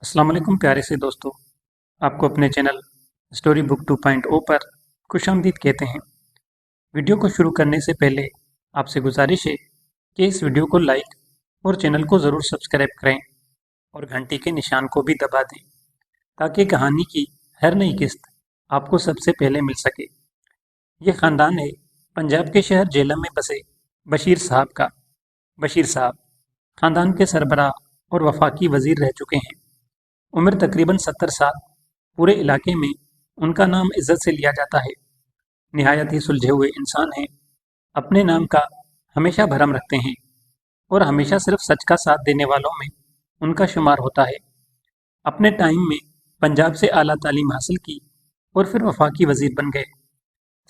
अस्सलाम वालेकुम प्यारे से दोस्तों, आपको अपने चैनल स्टोरी बुक 2.0 पर खुशामदीद कहते हैं। वीडियो को शुरू करने से पहले आपसे गुजारिश है कि इस वीडियो को लाइक और चैनल को ज़रूर सब्सक्राइब करें और घंटी के निशान को भी दबा दें ताकि कहानी की हर नई किस्त आपको सबसे पहले मिल सके। ये ख़ानदान है पंजाब के शहर जेलम में बसे बशीर साहब का। बशीर साहब ख़ानदान के सरबराह और वफाकी वज़ीर रह चुके हैं। उम्र तकरीबन 70 साल। पूरे इलाके में उनका नाम इज्जत से लिया जाता है। निहायत ही सुलझे हुए इंसान हैं। अपने नाम का हमेशा भरम रखते हैं और हमेशा सिर्फ सच का साथ देने वालों में उनका शुमार होता है। अपने टाइम में पंजाब से आला तालीम हासिल की और फिर वफाकी वज़ीर बन गए।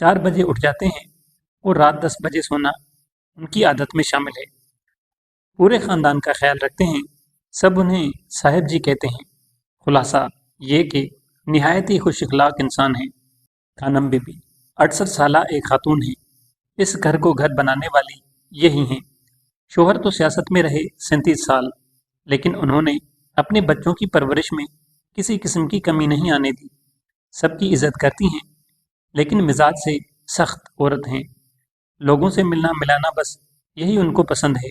4 बजे उठ जाते हैं और रात 10 बजे सोना उनकी आदत में शामिल है। पूरे ख़ानदान का ख्याल रखते हैं। सब उन्हें साहिब जी कहते हैं। खुलासा ये कि निहायत ही खुश इखलाक इंसान है। खानम बीबी 68 साला एक खातून है। इस घर को घर बनाने वाली यही हैं। शोहर तो सियासत में रहे 37 साल, लेकिन उन्होंने अपने बच्चों की परवरिश में किसी किस्म की कमी नहीं आने दी। सबकी इज्जत करती हैं, लेकिन मिजाज से सख्त औरत हैं। लोगों से मिलना मिलाना बस यही उनको पसंद है।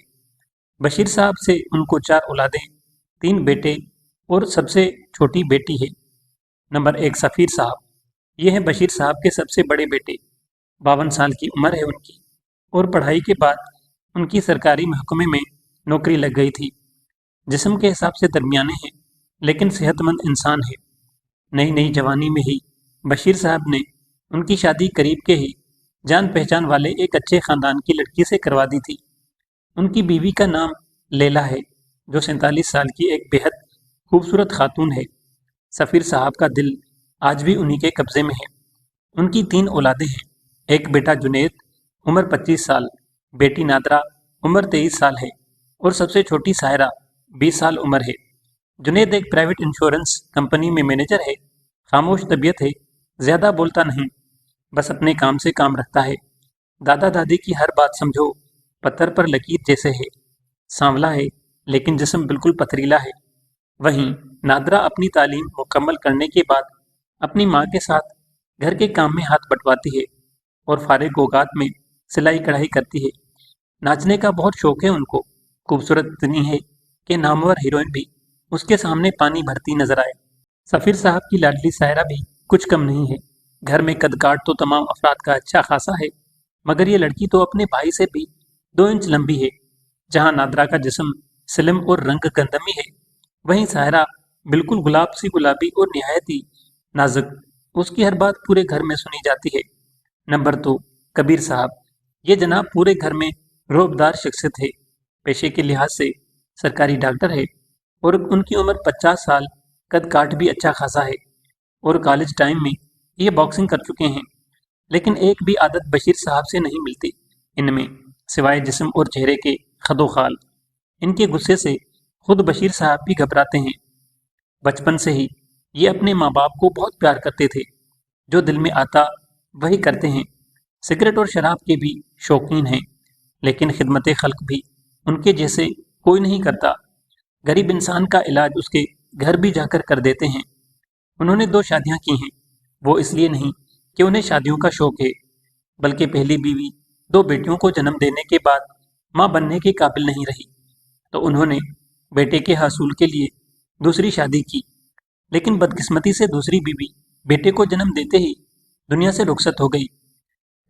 बशीर साहब से उनको 4 औलादें, 3 बेटे और सबसे छोटी बेटी है। नंबर 1 सफ़ीर साहब। ये हैं बशीर साहब के सबसे बड़े बेटे। 52 साल की उम्र है उनकी और पढ़ाई के बाद उनकी सरकारी महकमे में नौकरी लग गई थी। जिस्म के हिसाब से दरमियाने हैं, लेकिन सेहतमंद इंसान है। नई नई जवानी में ही बशीर साहब ने उनकी शादी करीब के ही जान पहचान वाले एक अच्छे ख़ानदान की लड़की से करवा दी थी। उनकी बीवी का नाम लैला है, जो 47 साल की एक बेहद खूबसूरत खातून है। सफ़ीर साहब का दिल आज भी उन्हीं के कब्ज़े में है। उनकी 3 औलादें हैं। एक बेटा जुनैद, उम्र 25 साल, बेटी नादरा, उम्र 23 साल है और सबसे छोटी सायरा 20 साल उम्र है। जुनैद एक प्राइवेट इंश्योरेंस कंपनी में मैनेजर है। खामोश तबीयत है, ज़्यादा बोलता नहीं, बस अपने काम से काम रखता है। दादा दादी की हर बात समझो पत्थर पर लकीर जैसे है। सांवला है, लेकिन जिस्म बिल्कुल पथरीला है। वहीं नादरा अपनी तालीम मुकम्मल करने के बाद अपनी माँ के साथ घर के काम में हाथ बंटवाती है और फारिग औकात में सिलाई कढ़ाई करती है। नाचने का बहुत शौक है उनको। खूबसूरत इतनी है कि नामवर हीरोइन भी उसके सामने पानी भरती नजर आए। सफ़ीर साहब की लाडली सायरा भी कुछ कम नहीं है। घर में कद काठ तो तमाम अफराद का अच्छा खासा है, मगर ये लड़की तो अपने भाई से भी 2 इंच लंबी है। जहाँ नादरा का जिस्म स्लिम और रंग गंदमी है, वहीं सायरा बिल्कुल गुलाब सी गुलाबी और निहायत ही नाजुक। उसकी हर बात पूरे घर में सुनी जाती है। नंबर 2 कबीर साहब। ये जनाब पूरे घर में रोबदार शख्सियत है। पेशे के लिहाज से सरकारी डॉक्टर है और उनकी उम्र 50 साल। कद काठ भी अच्छा खासा है और कॉलेज टाइम में ये बॉक्सिंग कर चुके हैं। लेकिन एक भी आदत बशीर साहब से नहीं मिलती इनमें, सिवाय जिस्म और चेहरे के खदोखाल। इनके गुस्से से खुद बशीर साहब भी घबराते हैं। बचपन से ही ये अपने माँ बाप को बहुत प्यार करते थे। जो दिल में आता वही करते हैं। सिगरेट और शराब के भी शौकीन हैं, लेकिन खिदमत खल्क भी उनके जैसे कोई नहीं करता। गरीब इंसान का इलाज उसके घर भी जाकर कर देते हैं। उन्होंने 2 शादियाँ की हैं। वो इसलिए नहीं कि उन्हें शादियों का शौक है, बल्कि पहली बीवी 2 बेटियों को जन्म देने के बाद माँ बनने के काबिल नहीं रही, तो उन्होंने बेटे के हासूल के लिए दूसरी शादी की। लेकिन बदकिस्मती से दूसरी बीवी बेटे को जन्म देते ही दुनिया से रुखसत हो गई।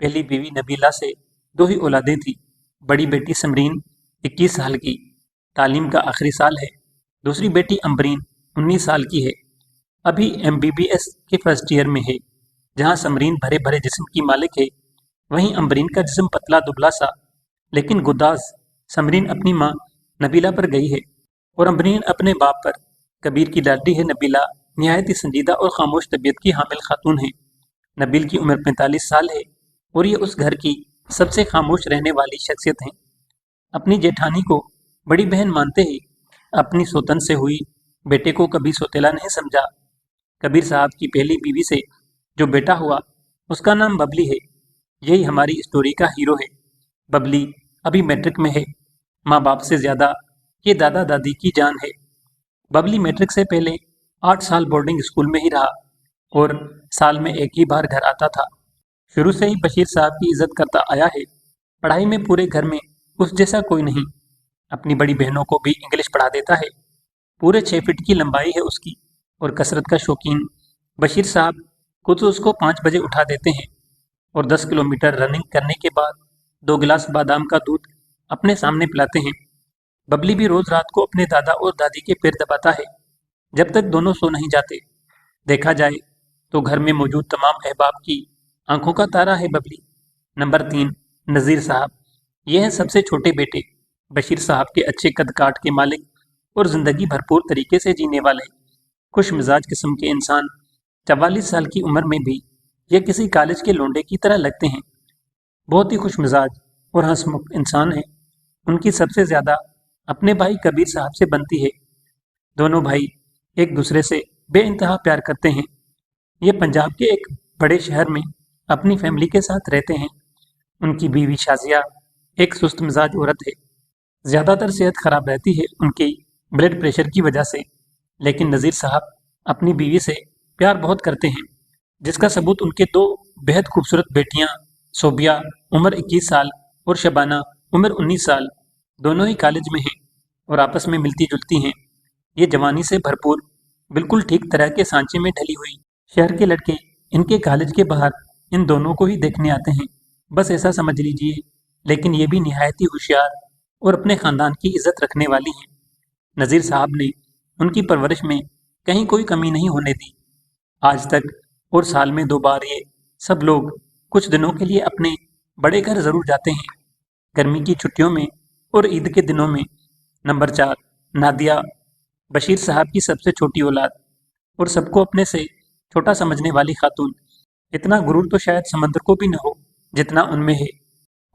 पहली बीवी नबीला से 2 ही औलादें थी। बड़ी बेटी समरीन 21 साल की, तालीम का आखिरी साल है। दूसरी बेटी अम्बरीन 19 साल की है, अभी MBBS के फर्स्ट ईयर में है। जहाँ समरीन भरे भरे जिस्म की मालिक है, वहीं अम्बरीन का जिस्म पतला दुबला सा लेकिन गुदाज। समरीन अपनी माँ नबीला पर गई है और अम्बरीन अपने बाप पर। कबीर की लाडली है नबीला, निहायत ही संजीदा और खामोश तबीयत की हामिल खातून है। नबील की उम्र 45 साल है और ये उस घर की सबसे खामोश रहने वाली शख्सियत हैं। अपनी जेठानी को बड़ी बहन मानते ही अपनी सौतन से हुई बेटे को कभी सौतेला नहीं समझा। कबीर साहब की पहली बीवी से जो बेटा हुआ, उसका नाम बबली है। यही हमारी स्टोरी का हीरो है। बबली अभी मैट्रिक में है। माँ बाप से ज़्यादा ये दादा दादी की जान है। बबली मैट्रिक से पहले 8 साल बोर्डिंग स्कूल में ही रहा और साल में एक ही बार घर आता था। शुरू से ही बशीर साहब की इज्जत करता आया है। पढ़ाई में पूरे घर में उस जैसा कोई नहीं। अपनी बड़ी बहनों को भी इंग्लिश पढ़ा देता है। पूरे 6 फीट की लंबाई है उसकी और कसरत का शौकीन बशीर साहब को तो उसको 5 बजे उठा देते हैं और 10 किलोमीटर रनिंग करने के बाद 2 गिलास बादाम का दूध अपने सामने पिलाते हैं। बबली भी रोज रात को अपने दादा और दादी के पैर दबाता है जब तक दोनों सो नहीं जाते। देखा जाए तो घर में मौजूद तमाम अहबाब की आंखों का तारा है बबली। नंबर 3, नज़ीर साहब। यह है सबसे छोटे बेटे, बशीर साहब के अच्छे कद काट के मालिक और ज़िंदगी भरपूर तरीके से जीने वाले खुश मिजाज किस्म के इंसान। 44 साल की उम्र में भी ये किसी कॉलेज के लौंडे की तरह लगते हैं। बहुत ही खुश मिजाज और हंसमुख इंसान है। उनकी सबसे ज़्यादा अपने भाई कबीर साहब से बनती है। दोनों भाई एक दूसरे से बेइंतहा प्यार करते हैं। ये पंजाब के एक बड़े शहर में अपनी फैमिली के साथ रहते हैं। उनकी बीवी शाजिया एक सुस्त मिजाज औरत है। ज़्यादातर सेहत खराब रहती है उनकी ब्लड प्रेशर की वजह से, लेकिन नज़ीर साहब अपनी बीवी से प्यार बहुत करते हैं, जिसका सबूत उनके 2 बेहद खूबसूरत बेटियां सोबिया उम्र 21 साल और शबाना उम्र 19 साल दोनों ही कॉलेज में हैं और आपस में मिलती जुलती हैं। ये जवानी से भरपूर बिल्कुल ठीक तरह के सांचे में ढली हुई शहर के लड़के इनके कॉलेज के बाहर इन दोनों को ही देखने आते हैं, बस ऐसा समझ लीजिए। लेकिन ये भी निहायत ही होशियार और अपने ख़ानदान की इज्जत रखने वाली हैं। नज़ीर साहब ने उनकी परवरिश में कहीं कोई कमी नहीं होने दी आज तक, और साल में 2 बार ये सब लोग कुछ दिनों के लिए अपने बड़े घर ज़रूर जाते हैं, गर्मी की छुट्टियों में और ईद के दिनों में। नंबर 4, नादिया। बशीर साहब की सबसे छोटी औलाद और सबको अपने से छोटा समझने वाली खातून। इतना गुरूर तो शायद समंदर को भी न हो जितना उनमें है।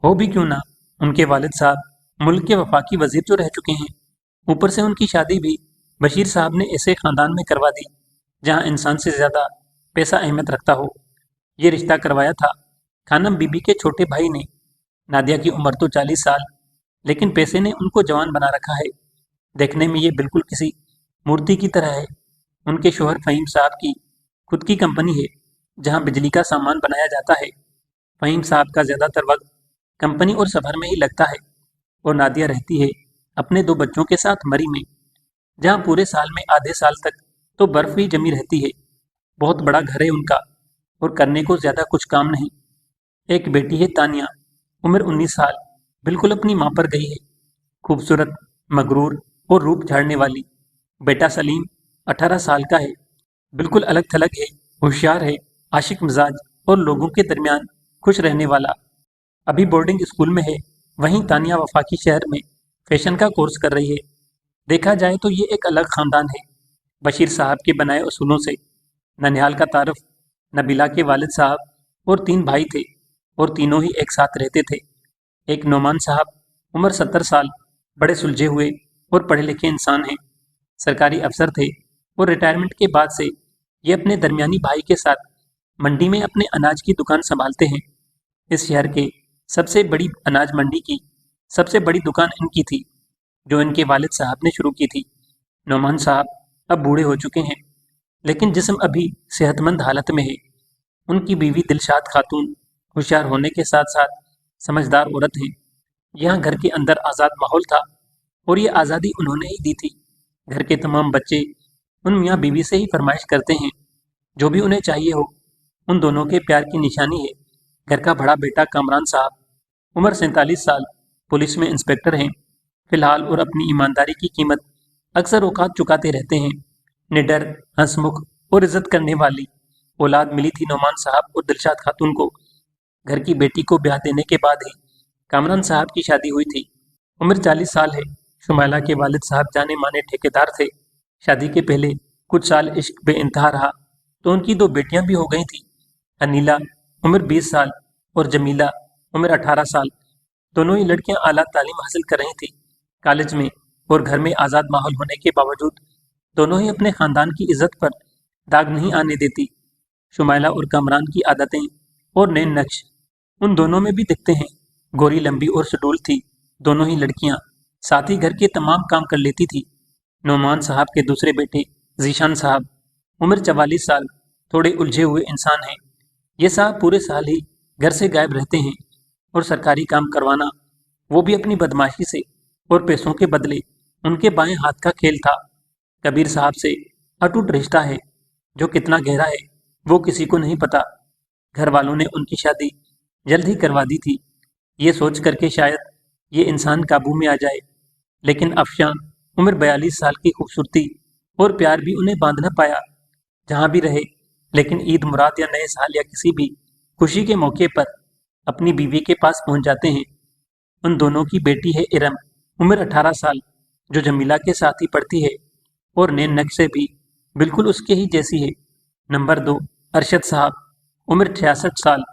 हो भी क्यों ना, उनके वालिद साहब मुल्क के वफाकी वजीर जो रह चुके हैं। ऊपर से उनकी शादी भी बशीर साहब ने ऐसे ख़ानदान में करवा दी जहां इंसान से ज़्यादा पैसा अहमियत रखता हो। ये रिश्ता करवाया था खानम बीबी के छोटे भाई ने। नादिया की उम्र तो 40 साल, लेकिन पैसे ने उनको जवान बना रखा है। देखने में ये बिल्कुल किसी मूर्ति की तरह है। उनके शोहर फ़हीम साहब की खुद की कंपनी है जहां बिजली का सामान बनाया जाता है। फ़हीम साहब का ज़्यादातर वक्त कंपनी और सफ़र में ही लगता है और नादिया रहती है अपने 2 बच्चों के साथ मरी में, जहां पूरे साल में आधे साल तक तो बर्फ़ ही जमी रहती है। बहुत बड़ा घर है उनका और करने को ज़्यादा कुछ काम नहीं। एक बेटी है तानिया, उम्र 19 साल, बिल्कुल अपनी माँ पर गई है। खूबसूरत, मगरूर और रूप झाड़ने वाली। बेटा सलीम 18 साल का है, बिल्कुल अलग थलग है, होशियार है, आशिक मिजाज और लोगों के दरमियान खुश रहने वाला। अभी बोर्डिंग स्कूल में है। वहीं तानिया वफाकी शहर में फैशन का कोर्स कर रही है। देखा जाए तो ये एक अलग ख़ानदान है बशीर साहब के बनाए असूलों से। ननिहाल का तारफ नबीला के वालिद साहब और 3 भाई थे और तीनों ही एक साथ रहते थे। एक नोमान साहब उम्र 70 साल, बड़े सुलझे हुए और पढ़े लिखे इंसान हैं। सरकारी अफसर थे और रिटायरमेंट के बाद से ये अपने दरमियानी भाई के साथ मंडी में अपने अनाज की दुकान संभालते हैं। इस शहर के सबसे बड़ी अनाज मंडी की सबसे बड़ी दुकान इनकी थी, जो इनके वालिद साहब ने शुरू की थी। नोमान साहब अब बूढ़े हो चुके हैं, लेकिन जिस्म अभी सेहतमंद हालत में है। उनकी बीवी दिलशाद खातून होशियार होने के साथ साथ समझदार औरत हैं। यहाँ घर के अंदर आज़ाद माहौल था और ये आज़ादी उन्होंने ही दी थी। घर के तमाम बच्चे उन मियाँ बीवी से ही फरमाइश करते हैं, जो भी उन्हें चाहिए हो। उन दोनों के प्यार की निशानी है घर का बड़ा बेटा कामरान साहब, उम्र 47 साल, पुलिस में इंस्पेक्टर हैं फिलहाल और अपनी ईमानदारी की कीमत अक्सर औकात चुकाते रहते हैं। निडर, हंसमुख और इज्जत करने वाली औलाद मिली थी नोमान साहब और दिलशाद खातून को। घर की बेटी को ब्याह देने के बाद ही कामरान साहब की शादी हुई थी। उम्र 40 साल है। शुमाइला के वालिद साहब जाने माने ठेकेदार थे। शादी के पहले कुछ साल इश्क बेइंतहा रहा तो उनकी 2 बेटियां भी हो गई थी। अनीला उम्र 20 साल और जमीला उम्र 18 साल। दोनों ही लड़कियां आला तालीम हासिल कर रही थी कॉलेज में, और घर में आज़ाद माहौल होने के बावजूद दोनों ही अपने ख़ानदान की इज्जत पर दाग नहीं आने देती। शुमाइला और कामरान की आदतें और नैन नक्श उन दोनों में भी दिखते हैं। गोरी, लंबी और सुडौल थी दोनों ही लड़कियां, साथ ही घर के तमाम काम कर लेती थी। नोमान साहब के दूसरे बेटे जीशान साहब, उम्र 44 साल, थोड़े उलझे हुए इंसान हैं। ये साहब पूरे साल ही घर से गायब रहते हैं और सरकारी काम करवाना, वो भी अपनी बदमाशी से और पैसों के बदले, उनके बाएं हाथ का खेल था। कबीर साहब से अटूट रिश्ता है, जो कितना गहरा है वो किसी को नहीं पता। घर वालों ने उनकी शादी जल्द ही करवा दी थी, ये सोच करके शायद ये इंसान काबू में आ जाए, लेकिन अफशान उम्र 42 साल की खूबसूरती और प्यार भी उन्हें बांध न पाया। जहाँ भी रहे, लेकिन ईद मुराद या नए साल या किसी भी खुशी के मौके पर अपनी बीवी के पास पहुंच जाते हैं। उन दोनों की बेटी है इरम, उम्र 18 साल, जो जमीला के साथ ही पढ़ती है और नैन नक्शे भी बिल्कुल उसके ही जैसी है। नंबर 2, अरशद साहब, उम्र 66 साल।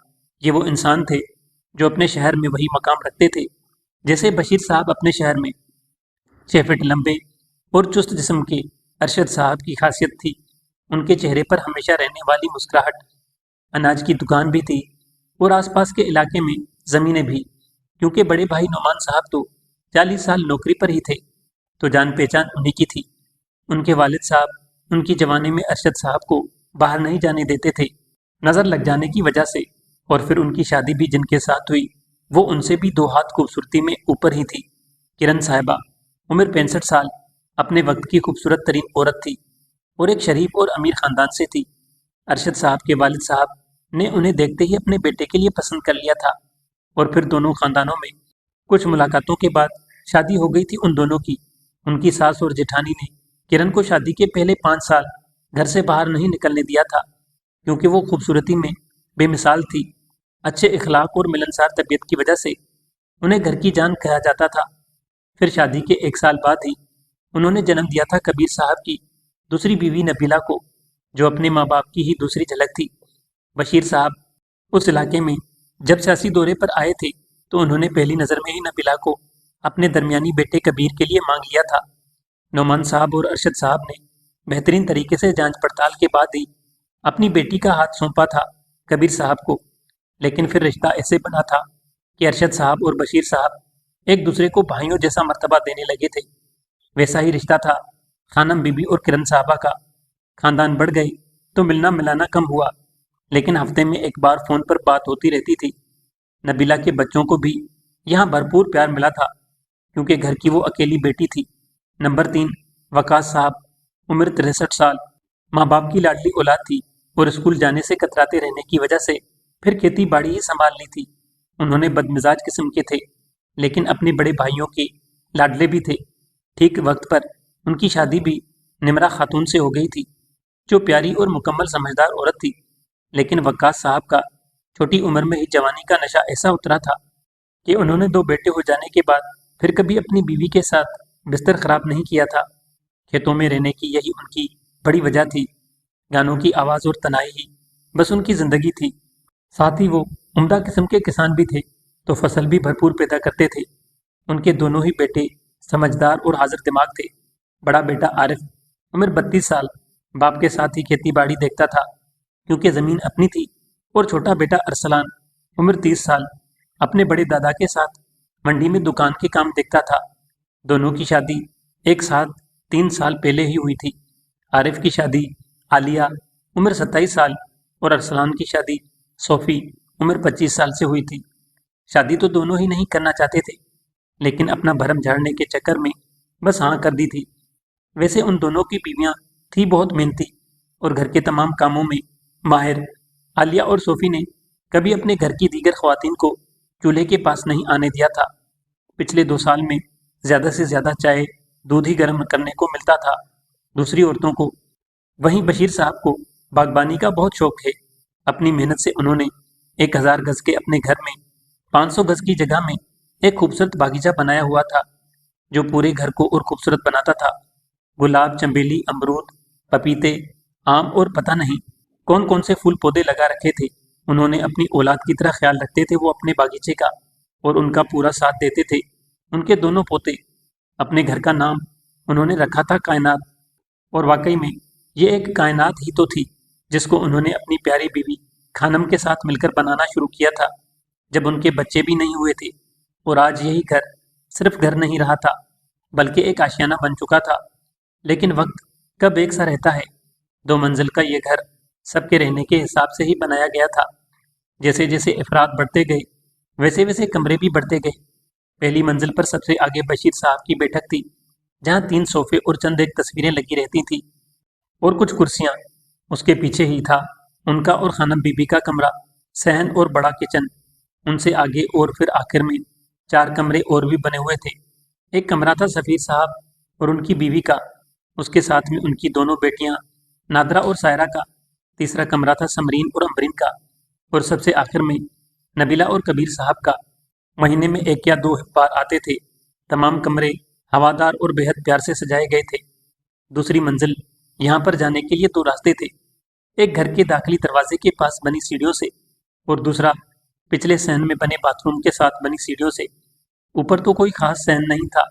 ये वो इंसान थे जो अपने शहर में वही मकाम रखते थे जैसे बशीर साहब अपने शहर में। 6 फीट लंबे और चुस्त जिस्म के अरशद साहब की खासियत थी उनके चेहरे पर हमेशा रहने वाली मुस्कुराहट। अनाज की दुकान भी थी और आसपास के इलाके में ज़मीनें भी, क्योंकि बड़े भाई नोमान साहब तो 40 साल नौकरी पर ही थे, तो जान पहचान उन्हीं की थी। उनके वालिद साहब उनकी जवानी में अरशद साहब को बाहर नहीं जाने देते थे, नज़र लग जाने की वजह से। और फिर उनकी शादी भी जिनके साथ हुई वो उनसे भी 2 हाथ खूबसूरती में ऊपर ही थी। किरण साहिबा, उम्र 65 साल, अपने वक्त की खूबसूरत तरीन औरत थी और एक शरीफ और अमीर ख़ानदान से थी। अरशद साहब के वालिद साहब ने उन्हें देखते ही अपने बेटे के लिए पसंद कर लिया था और फिर दोनों ख़ानदानों में कुछ मुलाकातों के बाद शादी हो गई थी उन दोनों की। उनकी सास और जेठानी ने किरण को शादी के पहले 5 साल घर से बाहर नहीं निकलने दिया था, क्योंकि वो खूबसूरती में बेमिसाल थी। अच्छे इखलाक और मिलनसार तबीयत की वजह से उन्हें घर की जान कहा जाता था। फिर शादी के 1 साल बाद ही उन्होंने जन्म दिया था कबीर साहब की दूसरी बीवी नबीला को, जो अपने माँ बाप की ही दूसरी झलक थी। बशीर साहब उस इलाके में जब सियासी दौरे पर आए थे तो उन्होंने पहली नज़र में ही नबीला को अपने दरमियानी बेटे कबीर के लिए मांग लिया था। नोमान साहब और अरशद साहब ने बेहतरीन तरीके से जांच पड़ताल के बाद ही अपनी बेटी का हाथ सौंपा था कबीर साहब को। लेकिन फिर रिश्ता ऐसे बना था कि अरशद साहब और बशीर साहब एक दूसरे को भाइयों जैसा मर्तबा देने लगे थे। वैसा ही रिश्ता था खानम बीबी और किरण साहबा का। खानदान बढ़ गए तो मिलना मिलाना कम हुआ, लेकिन हफ्ते में एक बार फ़ोन पर बात होती रहती थी। नबीला के बच्चों को भी यहाँ भरपूर प्यार मिला था, क्योंकि घर की वो अकेली बेटी थी। नंबर 3, वकास साहब, उम्र 63 साल, माँ बाप की लाडली औलाद थी और स्कूल जाने से कतराते रहने की वजह से फिर खेती बाड़ी ही संभाल ली थी। उन्होंने बदमिजाज किस्म के थे, लेकिन अपने बड़े भाइयों के लाडले भी थे। ठीक वक्त पर उनकी शादी भी निमरा खातून से हो गई थी, जो प्यारी और मुकम्मल समझदार औरत थी। लेकिन वकास साहब का छोटी उम्र में ही जवानी का नशा ऐसा उतरा था कि उन्होंने 2 बेटे हो जाने के बाद फिर कभी अपनी बीवी के साथ बिस्तर खराब नहीं किया था। खेतों में रहने की यही उनकी बड़ी वजह थी। गानों की आवाज़ और तनाई ही बस उनकी ज़िंदगी थी। साथ ही वो उम्दा किस्म के किसान भी थे, तो फसल भी भरपूर पैदा करते थे। उनके दोनों ही बेटे समझदार और हाजिर दिमाग थे। बड़ा बेटा आरिफ, उम्र 32 साल, बाप के साथ ही खेती बाड़ी देखता था, क्योंकि ज़मीन अपनी थी। और छोटा बेटा अरसलान, उम्र 30 साल, अपने बड़े दादा के साथ मंडी में दुकान के काम देखता था। दोनों की शादी एक साथ 3 साल पहले ही हुई थी। आरिफ की शादी आलिया, उम्र 27 साल, और अरसलान की शादी सोफ़ी, उम्र 25 साल से हुई थी। शादी तो दोनों ही नहीं करना चाहते थे, लेकिन अपना भरम झाड़ने के चक्कर में बस हाँ कर दी थी। वैसे उन दोनों की बीवियाँ थी बहुत मेहनती और घर के तमाम कामों में माहिर। आलिया और सोफ़ी ने कभी अपने घर की दीगर ख़वातीन को चूल्हे के पास नहीं आने दिया था। पिछले 2 साल में ज़्यादा से ज़्यादा चाय दूध ही गर्म करने को मिलता था दूसरी औरतों को। वहीं बशीर साहब को बागबानी का बहुत शौक है। अपनी मेहनत से उन्होंने 1000 गज के अपने घर में 500 गज की जगह में एक खूबसूरत बागीचा बनाया हुआ था, जो पूरे घर को और खूबसूरत बनाता था। गुलाब, चंबेली, अमरूद, पपीते, आम और पता नहीं कौन कौन से फूल पौधे लगा रखे थे। उन्होंने अपनी औलाद की तरह ख्याल रखते थे वो अपने बागीचे का, और उनका पूरा साथ देते थे उनके दोनों पोते। अपने घर का नाम उन्होंने रखा था कायनात, और वाकई में ये एक कायनात ही तो थी, जिसको उन्होंने अपनी प्यारी बीवी खानम के साथ मिलकर बनाना शुरू किया था जब उनके बच्चे भी नहीं हुए थे। और आज यही घर सिर्फ घर नहीं रहा था, बल्कि एक आशियाना बन चुका था। लेकिन वक्त कब एक सा रहता है। 2 मंजिल का ये घर सबके रहने के हिसाब से ही बनाया गया था। जैसे जैसे अफराद बढ़ते गए वैसे वैसे कमरे भी बढ़ते गए। पहली मंजिल पर सबसे आगे बशीर साहब की बैठक थी, जहाँ 3 सोफे और चंद एक तस्वीरें लगी रहती थी और कुछ कुर्सियाँ। उसके पीछे ही था उनका और खानम बीबी का कमरा, सहन और बड़ा किचन। उनसे आगे और फिर आखिर में 4 कमरे और भी बने हुए थे। एक कमरा था सफ़ीर साहब और उनकी बीवी का, उसके साथ में उनकी दोनों बेटियां नादरा और सायरा का। तीसरा कमरा था समरीन और अमरीन का, और सबसे आखिर में नबीला और कबीर साहब का। महीने में 1 या 2 बार आते थे। तमाम कमरे हवादार और बेहद प्यार से सजाए गए थे। दूसरी मंजिल, यहाँ पर जाने के लिए 2 रास्ते थे, एक घर के दाखिली दरवाजे के पास बनी सीढ़ियों से और दूसरा पिछले सहन में बने बाथरूम के साथ बनी सीढ़ियों से। ऊपर तो कोई खास सहन नहीं था,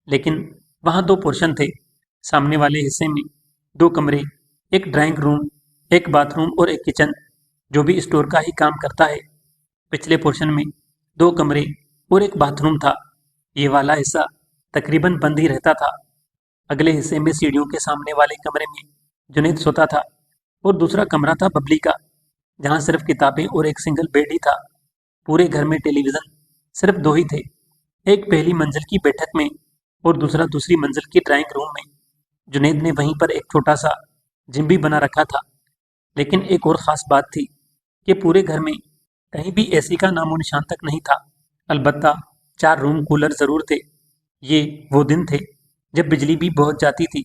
लेकिन वहाँ 2 पोर्शन थे। सामने वाले हिस्से में 2 कमरे, एक ड्राइंग रूम, एक बाथरूम और एक किचन, जो भी स्टोर का ही काम करता है। पिछले पोर्शन में 2 कमरे और एक बाथरूम था। ये वाला हिस्सा तकरीबन बंद ही रहता था। अगले हिस्से में सीढ़ियों के सामने वाले कमरे में जुनैद सोता था और दूसरा कमरा था बबली का, जहाँ सिर्फ किताबें और एक सिंगल बेड ही था। पूरे घर में टेलीविज़न सिर्फ 2 ही थे, एक पहली मंजिल की बैठक में और दूसरा दूसरी मंजिल की ड्राइंग रूम में। जुनैद ने वहीं पर एक छोटा सा जिम भी बना रखा था। लेकिन एक और ख़ास बात थी कि पूरे घर में कहीं भी एसी का नामो निशान तक नहीं था। अलबत्ता 4 रूम कूलर ज़रूर थे। ये वो दिन थे जब बिजली भी बहुत जाती थी।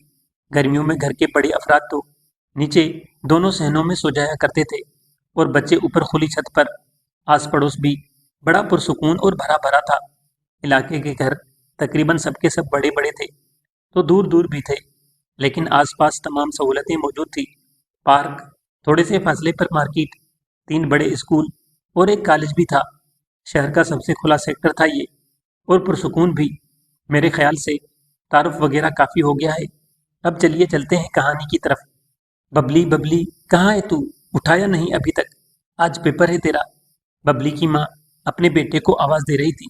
गर्मियों में घर के बड़े अफराद तो नीचे दोनों सहनों में सो जाया करते थे और बच्चे ऊपर खुली छत पर। आस पड़ोस भी बड़ा पुरसुकून और भरा भरा था। इलाके के घर तकरीबन सबके सब बड़े बड़े थे तो दूर दूर भी थे, लेकिन आसपास तमाम सहूलतें मौजूद थी। पार्क, थोड़े से फासले पर मार्केट, 3 बड़े स्कूल और एक कॉलेज भी था। शहर का सबसे खुला सेक्टर था ये, और पुरसुकून भी। मेरे ख्याल से तारुफ वगैरह काफ़ी हो गया है। अब चलिए चलते हैं कहानी की तरफ। बबली बबली, कहाँ है तू? उठाया नहीं अभी तक? आज पेपर है तेरा। बबली की माँ अपने बेटे को आवाज़ दे रही थी,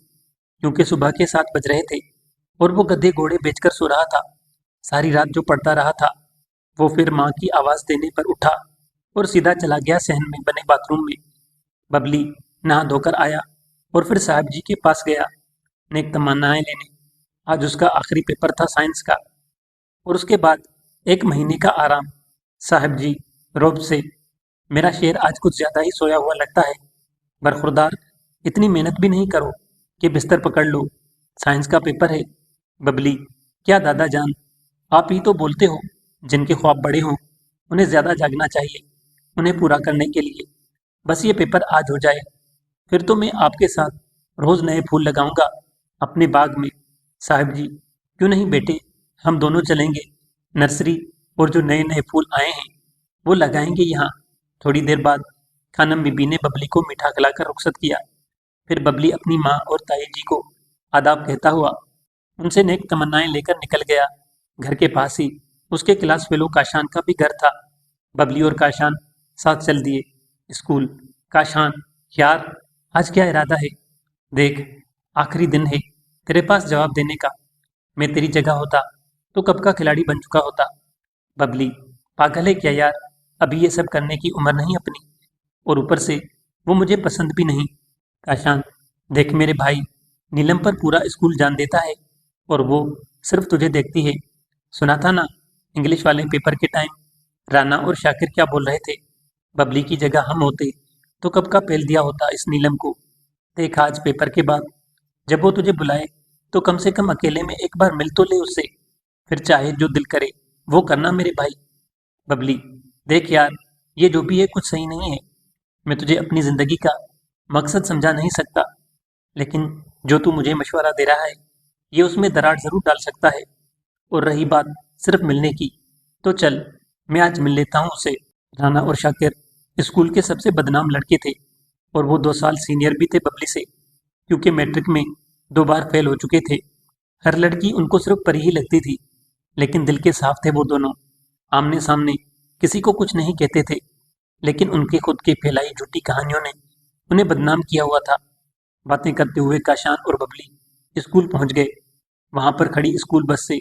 क्योंकि सुबह के 7 बज रहे थे और वो गधे घोड़े बेचकर सो रहा था। सारी रात जो पढ़ता रहा था, वो फिर माँ की आवाज़ देने पर उठा और सीधा चला गया सहन में बने बाथरूम में। बबली नहा धोकर आया और फिर साहब जी के पास गया नेक तमन्नाएं लेने। आज उसका आखिरी पेपर था साइंस का, और उसके बाद 1 महीने का आराम। साहब जी रौब से, मेरा शेर आज कुछ ज़्यादा ही सोया हुआ लगता है। बरखुरदार, इतनी मेहनत भी नहीं करो कि बिस्तर पकड़ लो, साइंस का पेपर है। बबली, क्या दादा जान, आप ही तो बोलते हो जिनके ख्वाब बड़े हों उन्हें ज़्यादा जागना चाहिए उन्हें पूरा करने के लिए। बस ये पेपर आज हो जाए, फिर तो मैं आपके साथ रोज़ नए फूल लगाऊंगा अपने बाग में। साहब जी, क्यों नहीं बेटे, हम दोनों चलेंगे। नर्सरी और जो नए नए फूल आए हैं वो लगाएंगे यहाँ। थोड़ी देर बाद खानम बीबी ने बबली को मीठा खिलाकर रुखसत किया। फिर बबली अपनी माँ और ताई जी को आदाब कहता हुआ उनसे नेक तमन्नाएं लेकर निकल गया। घर के पास ही उसके क्लास फेलो काशान का भी घर था। बबली और काशान साथ चल दिए स्कूल। काशान, यार आज क्या इरादा है? देख, आखिरी दिन है तेरे पास जवाब देने का। मैं तेरी जगह होता तो कब का खिलाड़ी बन चुका होता। बबली, पागल है क्या यार, अभी ये सब करने की उम्र नहीं अपनी, और ऊपर से वो मुझे पसंद भी नहीं। काशान, देख मेरे भाई, नीलम पर पूरा स्कूल जान देता है और वो सिर्फ तुझे देखती है। सुना था ना इंग्लिश वाले पेपर के टाइम राना और शाकिर क्या बोल रहे थे? बबली की जगह हम होते तो कब का पेल दिया होता इस नीलम को। देख आज पेपर के बाद जब वो तुझे बुलाए तो कम से कम अकेले में एक बार मिल तो ले उससे, फिर चाहे जो दिल करे वो करना मेरे भाई। बबली, देख यार, ये जो भी है कुछ सही नहीं है। मैं तुझे अपनी ज़िंदगी का मकसद समझा नहीं सकता, लेकिन जो तू मुझे मशवरा दे रहा है ये उसमें दरार ज़रूर डाल सकता है। और रही बात सिर्फ मिलने की, तो चल मैं आज मिल लेता हूँ उससे। राना और शाकिर स्कूल के सबसे बदनाम लड़के थे और वो 2 साल सीनियर भी थे बबली से, क्योंकि मैट्रिक में 2 बार फेल हो चुके थे। हर लड़की उनको सिर्फ परी ही लगती थी, लेकिन दिल के साफ थे वो दोनों। आमने सामने किसी को कुछ नहीं कहते थे, लेकिन उनके खुद के फैलाई झूठी कहानियों ने उन्हें बदनाम किया हुआ था। बातें करते हुए काशान और बबली स्कूल पहुंच गए। वहां पर खड़ी स्कूल बस से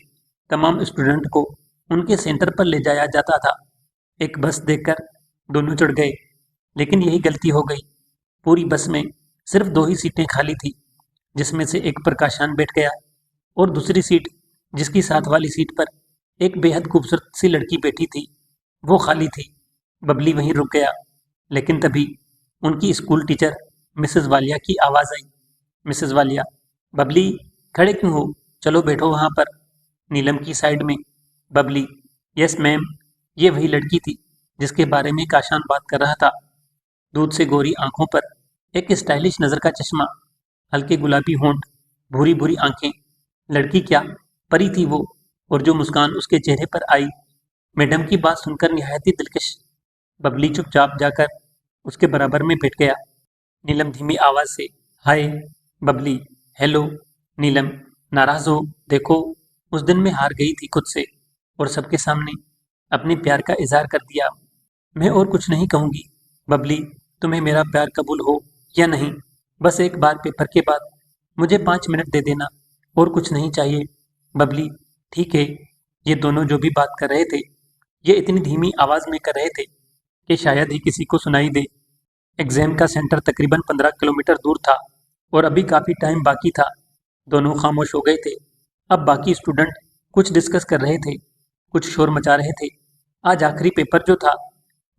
तमाम स्टूडेंट को उनके सेंटर पर ले जाया जाता था। एक बस देखकर दोनों चढ़ गए, लेकिन यही गलती हो गई। पूरी बस में सिर्फ 2 ही सीटें खाली थी, जिसमें से एक पर काशान बैठ गया और दूसरी सीट, जिसकी साथ वाली सीट पर एक बेहद खूबसूरत सी लड़की बैठी थी, वो खाली थी। बबली वहीं रुक गया, लेकिन तभी उनकी स्कूल टीचर मिसेस वालिया की आवाज़ आई। मिसेस वालिया, बबली खड़े क्यों हो, चलो बैठो वहाँ पर। नीलम की साइड में। Babli, yes ma'am. ये वही लड़की थी जिसके बारे में काशान बात कर रहा था। दूध से गोरी आंखों पर एक स्टाइलिश नज़र का चश्मा, हल्के गुलाबी होंठ, भूरी भूरी आंखें। लड़की क्या परी थी वो, और जो मुस्कान उसके चेहरे पर आई, मैडम की बात सुनकर निहायत ही दिलकश। बबली चुपचाप जाकर उसके बराबर में बैठ गया। नीलम धीमी आवाज़ से, हाय। बबली, हेलो। नीलम, नाराज़ हो, देखो उस दिन मैं हार गई थी खुद से, और सबके सामने अपने प्यार का इजहार कर दिया। मैं और कुछ नहीं कहूँगी। बबली, तुम्हें मेरा प्यार कबूल हो या नहीं, बस एक बार पेपर के बाद मुझे 5 मिनट दे देना, और कुछ नहीं चाहिए। बबली, ठीक है। ये दोनों जो भी बात कर रहे थे, ये इतनी धीमी आवाज़ में कर रहे थे कि शायद ही किसी को सुनाई दे। एग्ज़ाम का सेंटर तकरीबन 15 किलोमीटर दूर था और अभी काफ़ी टाइम बाकी था। दोनों खामोश हो गए थे। अब बाकी स्टूडेंट कुछ डिस्कस कर रहे थे, कुछ शोर मचा रहे थे। आज आखिरी पेपर जो था।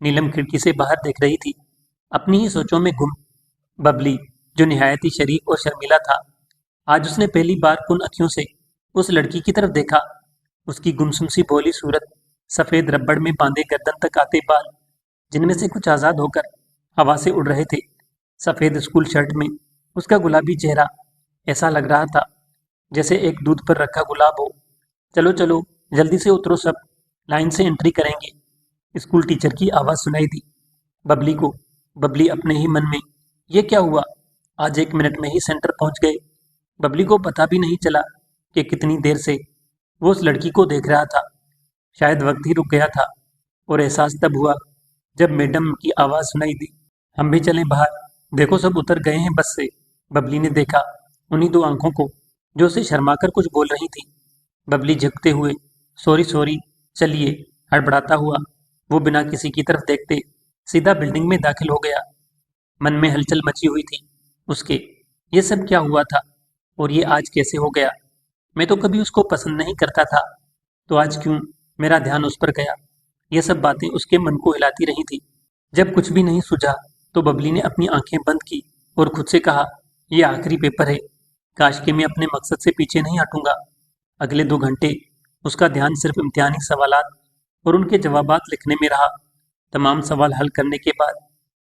नीलम खिड़की से बाहर देख रही थी, अपनी ही सोचों में गुम। बबली, जो निहायत ही शरीफ और शर्मीला था, आज उसने पहली बार उन अखियों से उस लड़की की तरफ देखा। उसकी गुमसुम सी भोली सूरत, सफ़ेद रबड़ में बांधे गर्दन तक आते बाल, जिनमें से कुछ आज़ाद होकर हवा से उड़ रहे थे। सफ़ेद स्कूल शर्ट में उसका गुलाबी चेहरा, ऐसा लग रहा था जैसे एक दूध पर रखा गुलाब हो। चलो चलो, जल्दी से उतरो सब, लाइन से एंट्री करेंगे। स्कूल टीचर की आवाज़ सुनाई दी बबली को। बबली अपने ही मन में, ये क्या हुआ, आज 1 मिनट में ही सेंटर पहुंच गए। बबली को पता भी नहीं चला कि कितनी देर से वो उस लड़की को देख रहा था। शायद वक्त ही रुक गया था, और एहसास तब हुआ जब मैडम की आवाज़ सुनाई दी, हम भी चलें बाहर, देखो सब उतर गए हैं बस से। बबली ने देखा उन्हीं 2 आंखों को जो उसे शर्माकर कुछ बोल रही थी। बबली झुकते हुए, सॉरी सॉरी, चलिए, हड़बड़ाता हुआ वो बिना किसी की तरफ देखते सीधा बिल्डिंग में दाखिल हो गया। मन में हलचल मची हुई थी उसके, ये सब क्या हुआ था और ये आज कैसे हो गया। मैं तो कभी उसको पसंद नहीं करता था, तो आज क्यों मेरा ध्यान उस पर गया। ये सब बातें उसके मन को हिलाती रही थी। जब कुछ भी नहीं सूझा तो बबली ने अपनी आंखें बंद की और खुद से कहा, ये आखिरी पेपर है, काश कि मैं अपने मकसद से पीछे नहीं हटूंगा। अगले 2 घंटे उसका ध्यान सिर्फ इम्तिहानी सवालात और उनके जवाबात लिखने में रहा। तमाम सवाल हल करने के बाद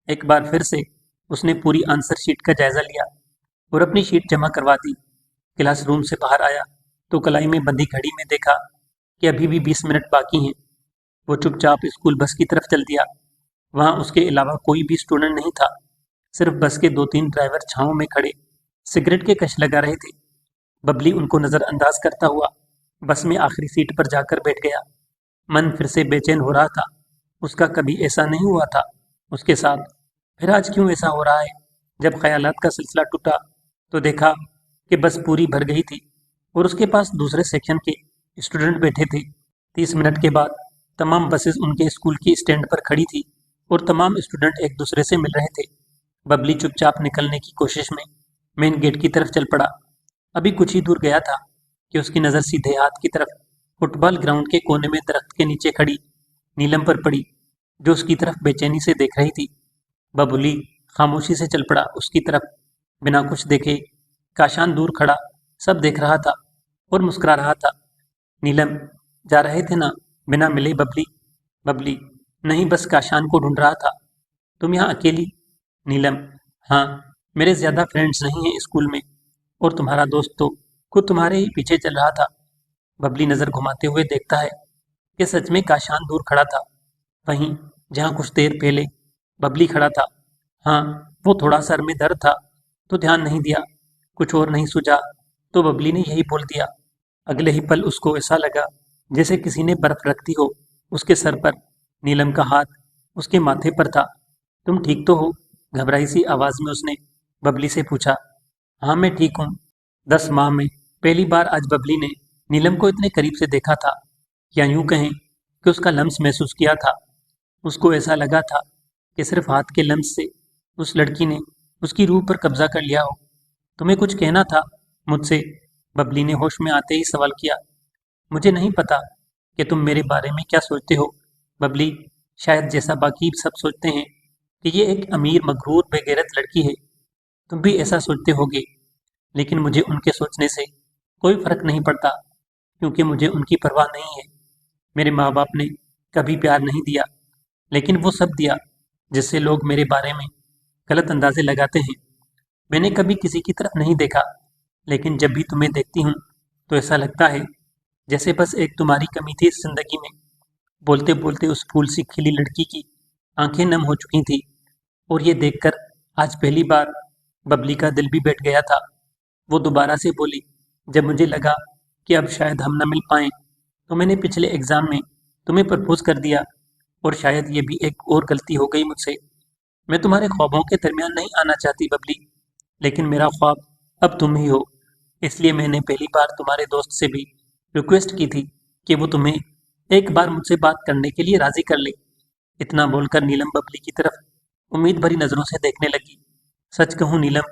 एक बार फिर से उसने पूरी आंसर शीट का जायजा लिया और अपनी शीट जमा करवा दी। क्लासरूम से बाहर आया तो कलाई में बंधी घड़ी में देखा कि अभी भी 20 मिनट बाकी हैं। वो चुपचाप स्कूल बस की तरफ चल दिया। वहाँ उसके अलावा कोई भी स्टूडेंट नहीं था, सिर्फ बस के 2-3 ड्राइवर छाँव में खड़े सिगरेट के कश लगा रहे थे। बबली उनको नज़रअंदाज करता हुआ बस में आखिरी सीट पर जाकर बैठ गया। मन फिर से बेचैन हो रहा था। उसका कभी ऐसा नहीं हुआ था उसके साथ, फिर आज क्यों ऐसा हो रहा है। जब ख्यालात का सिलसिला टूटा तो देखा कि बस पूरी भर गई थी और उसके पास दूसरे सेक्शन के स्टूडेंट बैठे थे। 30 मिनट के बाद तमाम बसेस उनके स्कूल की स्टैंड पर खड़ी थी और तमाम स्टूडेंट एक दूसरे से मिल रहे थे। बबली चुपचाप निकलने की कोशिश में मेन गेट की तरफ चल पड़ा। अभी कुछ ही दूर गया था कि उसकी नज़र सीधे हाथ की तरफ फुटबॉल ग्राउंड के कोने में दरख्त के नीचे खड़ी नीलम पर पड़ी, जो उसकी तरफ बेचैनी से देख रही थी। बबली खामोशी से चल पड़ा उसकी तरफ, बिना कुछ देखे। काशान दूर खड़ा सब देख रहा था और मुस्कुरा रहा था। नीलम, जा रहे थे ना बिना मिले। बबली, बबली, नहीं, बस काशान को ढूंढ रहा था। तुम यहाँ अकेली? नीलम, हाँ, मेरे ज़्यादा फ्रेंड्स नहीं हैं स्कूल में, और तुम्हारा दोस्त तो खुद तुम्हारे ही पीछे चल रहा था। बबली नज़र घुमाते हुए देखता है कि सच में काशान दूर खड़ा था, वहीं जहाँ कुछ देर पहले बबली खड़ा था। हाँ, वो थोड़ा सर में दर्द था तो ध्यान नहीं दिया, कुछ और नहीं सूझा तो बबली ने यही बोल दिया। अगले ही पल उसको ऐसा लगा जैसे किसी ने बर्फ रख दी हो उसके सर पर। नीलम का हाथ उसके माथे पर था। तुम ठीक तो हो? घबराई सी आवाज़ में उसने बबली से पूछा। हाँ, मैं ठीक हूँ। 10 माह में पहली बार आज बबली ने नीलम को इतने करीब से देखा था। या यूं कहें कि उसका लम्स महसूस किया था। उसको ऐसा लगा था कि सिर्फ हाथ के लम्स से उस लड़की ने उसकी रूह पर कब्जा कर लिया हो। तुम्हें कुछ कहना था मुझसे? बबली ने होश में आते ही सवाल किया। मुझे नहीं पता कि तुम मेरे बारे में क्या सोचते हो बबली। शायद जैसा बाकी सब सोचते हैं कि ये एक अमीर मगरूर बेगैरत लड़की है, तुम भी ऐसा सोचते होगे। लेकिन मुझे उनके सोचने से कोई फर्क नहीं पड़ता, क्योंकि मुझे उनकी परवाह नहीं है। मेरे माँ बाप ने कभी प्यार नहीं दिया, लेकिन वो सब दिया जिससे लोग मेरे बारे में गलत अंदाजे लगाते हैं। मैंने कभी किसी की तरफ नहीं देखा, लेकिन जब भी तुम्हें देखती हूँ तो ऐसा लगता है जैसे बस एक तुम्हारी कमी थी इस जिंदगी में। बोलते बोलते उस फूल सी खिली लड़की की आंखें नम हो चुकी थी, और ये देखकर आज पहली बार बबली का दिल भी बैठ गया था। वो दोबारा से बोली, जब मुझे लगा कि अब शायद हम न मिल पाएं, तो मैंने पिछले एग्जाम में तुम्हें प्रपोज कर दिया, और शायद ये भी एक और गलती हो गई मुझसे। मैं तुम्हारे ख्वाबों के दरमियान नहीं आना चाहती बबली, लेकिन मेरा ख्वाब अब तुम ही हो। इसलिए मैंने पहली बार तुम्हारे दोस्त से भी रिक्वेस्ट की थी कि वो तुम्हें एक बार मुझसे बात करने के लिए राजी कर ले। इतना बोलकर नीलम बबली की तरफ उम्मीद भरी नजरों से देखने लगी। सच कहूँ नीलम,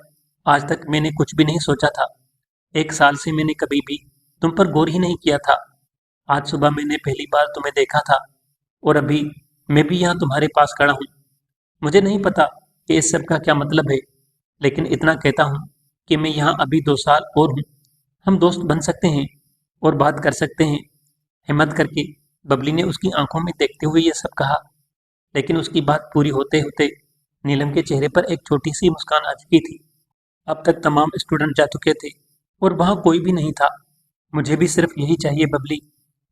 आज तक मैंने कुछ भी नहीं सोचा था। 1 साल से मैंने कभी भी तुम पर गौर ही नहीं किया था। आज सुबह मैंने पहली बार तुम्हें देखा था, और अभी मैं भी यहाँ तुम्हारे पास खड़ा हूँ। मुझे नहीं पता कि इस सब का क्या मतलब है, लेकिन इतना कहता हूँ कि मैं यहाँ अभी 2 साल और हूँ। हम दोस्त बन सकते हैं और बात कर सकते हैं। हिम्मत करके बबली ने उसकी आंखों में देखते हुए ये सब कहा, लेकिन उसकी बात पूरी होते होते नीलम के चेहरे पर एक छोटी सी मुस्कान आ चुकी थी। अब तक तमाम स्टूडेंट जा चुके थे और वहाँ कोई भी नहीं था। मुझे भी सिर्फ यही चाहिए बबली।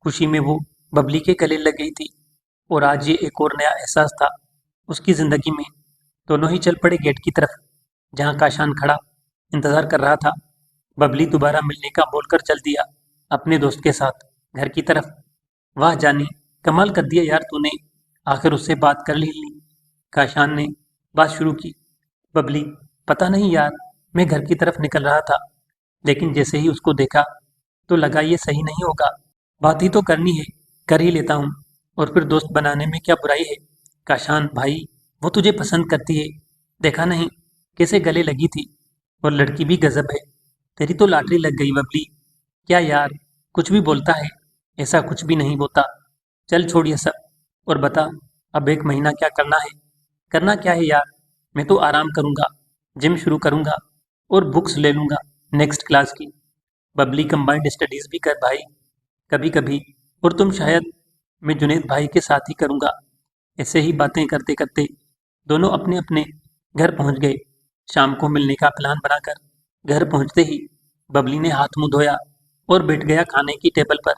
खुशी में वो बबली के गले लग गई थी, और आज ये एक और नया एहसास था उसकी जिंदगी में। दोनों ही चल पड़े गेट की तरफ, जहाँ काशान खड़ा इंतजार कर रहा था। बबली दोबारा मिलने का बोलकर चल दिया अपने दोस्त के साथ घर की तरफ। वाह जानी, कमाल कर दिया यार तूने, आखिर उससे बात कर ली। काशान ने बात शुरू की। बबली, पता नहीं यार, मैं घर की तरफ निकल रहा था, लेकिन जैसे ही उसको देखा तो लगा ये सही नहीं होगा। बात ही तो करनी है, कर ही लेता हूँ, और फिर दोस्त बनाने में क्या बुराई है। काशान भाई, वो तुझे पसंद करती है, देखा नहीं कैसे गले लगी थी, और लड़की भी गजब है। तेरी तो लॉटरी लग गई बबली। क्या यार, कुछ भी बोलता है, ऐसा कुछ भी नहीं होता। चल छोड़ ये सब, और बता अब 1 महीना क्या करना है? करना क्या है यार, मैं तो आराम करूँगा, जिम शुरू करूँगा और बुक्स ले लूँगा नेक्स्ट क्लास की। बबली, कंबाइंड स्टडीज़ भी कर भाई कभी कभी, और तुम शायद मैं जुनेद भाई के साथ ही करूँगा। ऐसे ही बातें करते करते दोनों अपने अपने घर पहुँच गए। शाम को मिलने का प्लान बनाकर घर पहुँचते ही बबली ने हाथ मुँह धोया और बैठ गया खाने की टेबल पर।